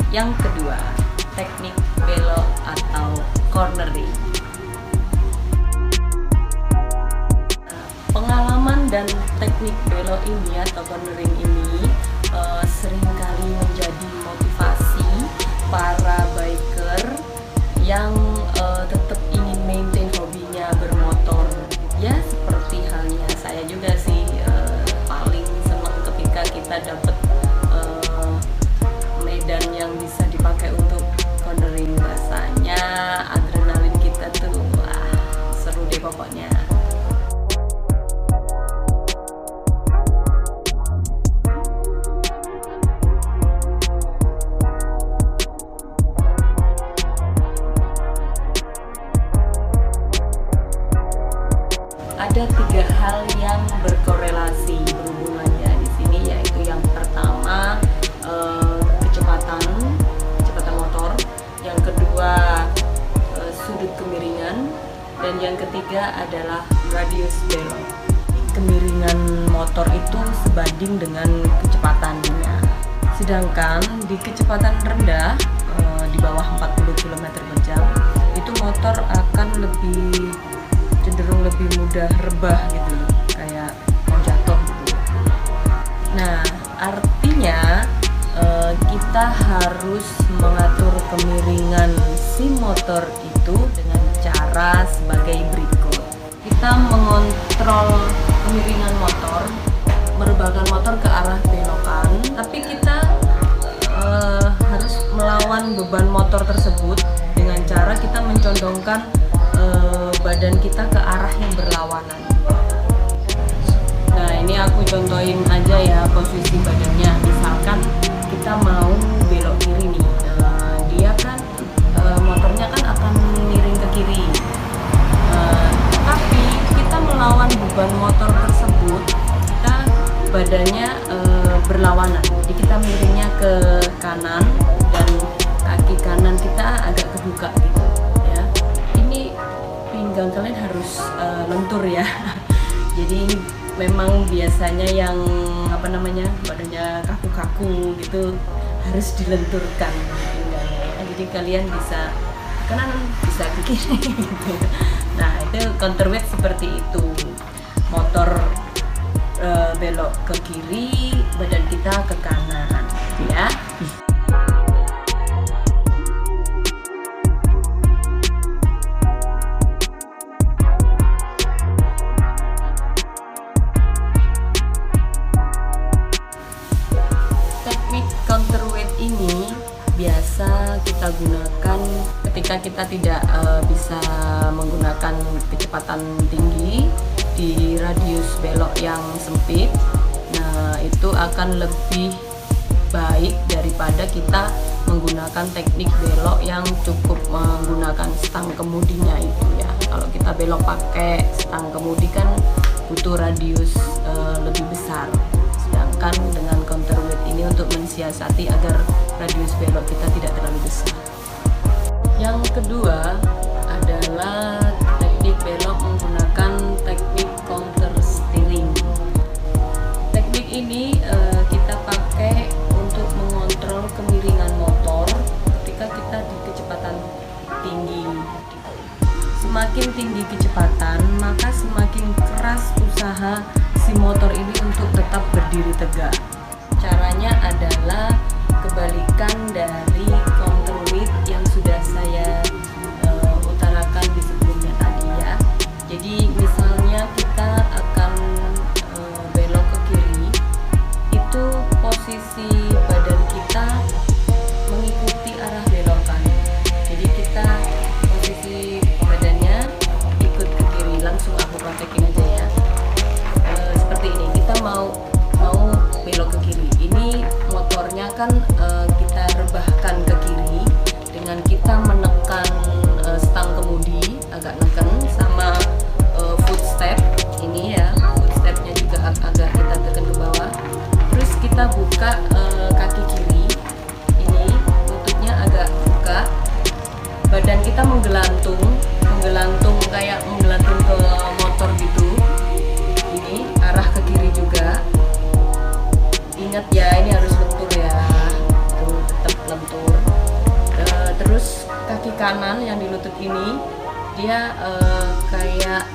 Yang kedua, teknik belok atau cornering. Pengalaman dan teknik belok ini atau cornering ini seringkali menjadi motivasi para biker yang tetap ingin maintain hobinya bermotor. Ya seperti halnya saya juga sih, paling senang ketika kita dapat medan yang bisa dipakai untuk cornering. Rasanya adrenalin kita tuh seru deh pokoknya. Ada 3 hal yang berkorelasi berhubungannya di sini, yaitu yang pertama kecepatan motor, yang kedua sudut kemiringan, dan yang ketiga adalah radius belok. Kemiringan motor itu sebanding dengan kecepatannya. Sedangkan di kecepatan rendah di bawah 40 km per jam itu motor akan cenderung lebih mudah rebah gitu, kayak mau jatuh gitu. Nah, artinya kita harus mengatur kemiringan si motor itu dengan cara sebagai berikut. Kita mengontrol kemiringan motor, merebahkan motor ke arah belokan, tapi kita harus melawan beban motor tersebut dengan cara kita mencondongkan badan kita ke arah yang berlawanan. Nah, ini aku contohin aja ya posisi badannya. Misalkan kita mau belok kiri nih, dia kan motornya kan akan miring ke kiri, tapi kita melawan beban motor tersebut, kita badannya berlawanan, jadi kita miringnya ke kanan dan kaki kanan kita agak kebuka gitu ya. Ini pinggang kalian harus lentur ya. Jadi ini memang biasanya yang badannya kaku-kaku gitu harus dilenturkan pinggangnya ya. Jadi kalian bisa ke kanan, bisa ke kiri gitu. Nah, itu counterweight seperti itu. Motor belok ke kiri, badan kita ke kanan gitu ya. Counterweight ini biasa kita gunakan ketika kita tidak bisa menggunakan kecepatan tinggi di radius belok yang sempit. Nah, itu akan lebih baik daripada kita menggunakan teknik belok yang cukup menggunakan stang kemudinya itu ya. Kalau kita belok pakai stang kemudi kan butuh radius lebih besar. Sedangkan dengan counterweight ini untuk mensiasati agar radius belok kita tidak terlalu besar. Yang kedua adalah teknik belok menggunakan teknik counter steering. Teknik ini kita pakai untuk mengontrol kemiringan motor ketika kita di kecepatan tinggi. Semakin tinggi kecepatan, maka semakin keras usaha si motor ini untuk tetap berdiri tegak. Caranya adalah kebalikan dari counterweight yang sudah saya utarakan di sebelumnya tadi ya. Jadi misalnya kita akan belok ke kiri, itu posisi badan kita mengikuti arah belokan. Jadi kita posisi badannya ikut ke kiri. Langsung aku praktekin aja ya. Seperti ini, kita mau belok ke kiri. Ini motornya kan kita rebahkan ke kiri dengan kita menekan stang kemudi, agak neken sama footstep ini ya. Footstepnya juga agak kita tekan ke bawah. Terus kita buka kaki kiri. Ini lututnya agak buka. Badan kita menggelantung kayak menggelantung ke motor gitu. Ini arah ke kiri juga. Ingat ya, ini harus lentur ya. Tuh, tetap lentur. kaki kanan yang di lutut ini dia kayak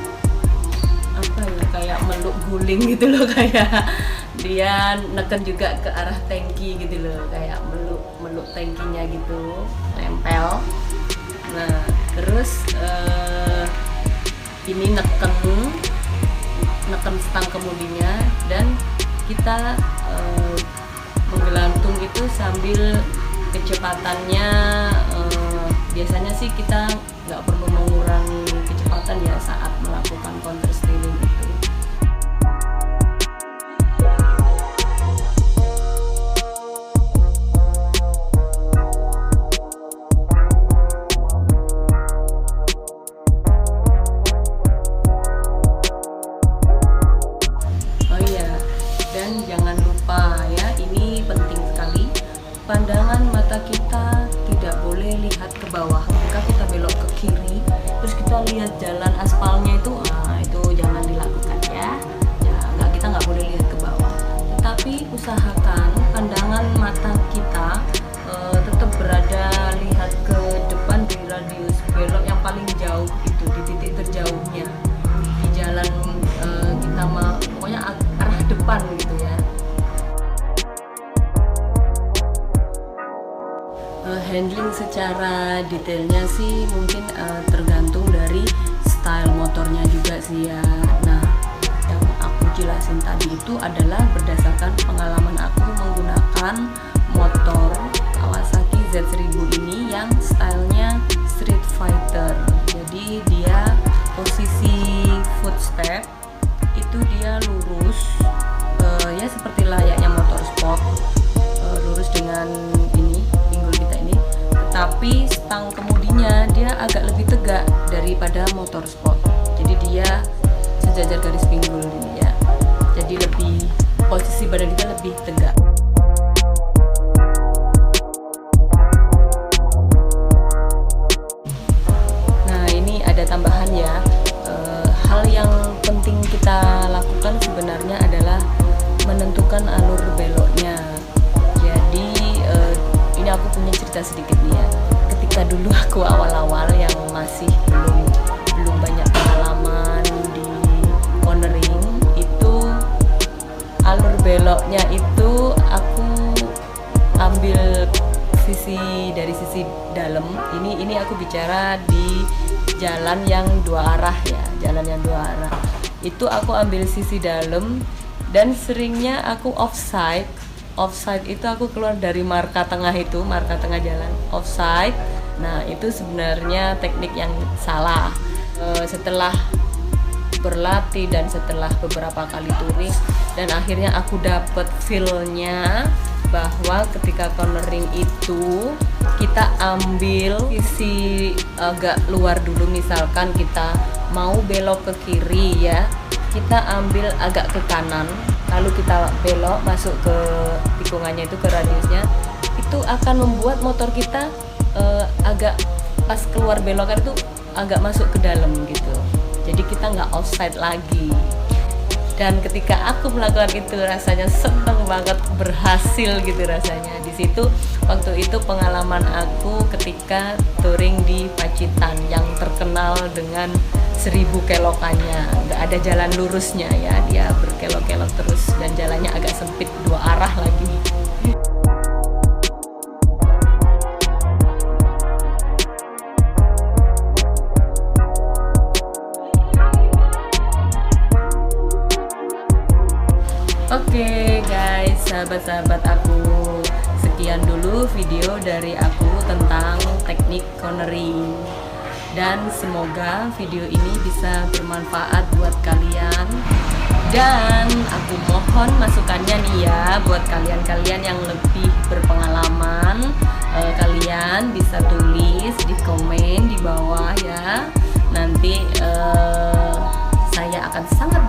apa ya, kayak meluk guling gitu loh, kayak dia neken juga ke arah tangki gitu loh, kayak meluk tangkinya gitu, nempel. Nah terus ini neken stang kemudinya, dan kita menggelantung itu sambil kecepatannya biasanya sih kita nggak perlu mengurangi kecepatan ya saat melakukan counter stealing itu. Oh iya, dan jangan lupa ya, ini penting sekali, pandangan mata kita tidak boleh lihat ke bawah. Jika kita belok ke kiri terus kita lihat jalan aspalnya itu jangan dilakukan ya. Kita nggak boleh lihat ke bawah, tetapi usahakan pandangan mata kita tetap berada lihat ke depan di radius belok yang paling jauh itu, di titik terjauhnya di jalan kita pokoknya arah depan gitu ya. Handling secara detailnya sih mungkin tergantung dari style motornya juga sih ya. Nah, yang aku jelasin tadi itu adalah berdasarkan pengalaman aku menggunakan motor Kawasaki Z1000 ini yang stylenya Street Fighter. Jadi dia posisi footstep itu dia lurus, ya seperti layaknya motor sport, lurus dengan ini pinggul kita ini, tetapi stang kemudinya dia agak lebih tegak daripada motor sport. Jadi dia sejajar garis pinggul ini ya. Jadi lebih, posisi badan kita lebih tegak. Nah ini ada tambahan ya, hal yang penting kita lakukan sebenarnya adalah menentukan alur beloknya. Jadi ini aku punya cerita sedikit nih ya. Ketika dulu aku awal-awal yang masih belum banyak pengalaman di cornering, itu alur beloknya itu aku ambil dari sisi dalam. Ini aku bicara di jalan yang dua arah ya, jalan yang dua arah. Itu aku ambil sisi dalam, dan seringnya aku offside itu aku keluar dari marka tengah itu, marka tengah jalan, offside. Nah itu sebenarnya teknik yang salah. Setelah berlatih dan setelah beberapa kali touring, dan akhirnya aku dapet feel-nya bahwa ketika cornering itu kita ambil sisi agak luar dulu. Misalkan kita mau belok ke kiri ya, kita ambil agak ke kanan, lalu kita belok masuk ke tikungannya itu, ke radiusnya, itu akan membuat motor kita agak pas keluar belokan itu agak masuk ke dalam gitu. Jadi kita nggak offside lagi. Dan ketika aku melakukan itu rasanya seneng banget, berhasil gitu rasanya. Di situ waktu itu pengalaman aku ketika touring di Pacitan yang terkenal dengan 1000 kelokannya, nggak ada jalan lurusnya ya, dia berkelok-kelok terus dan jalannya agak sempit dua arah lagi. Oke guys, sahabat-sahabat aku, sekian dulu video dari aku tentang teknik cornering. Dan semoga video ini bisa bermanfaat buat kalian. Dan aku mohon masukannya nih ya, buat kalian-kalian yang lebih berpengalaman, kalian bisa tulis di komen di bawah ya. Nanti saya akan sangat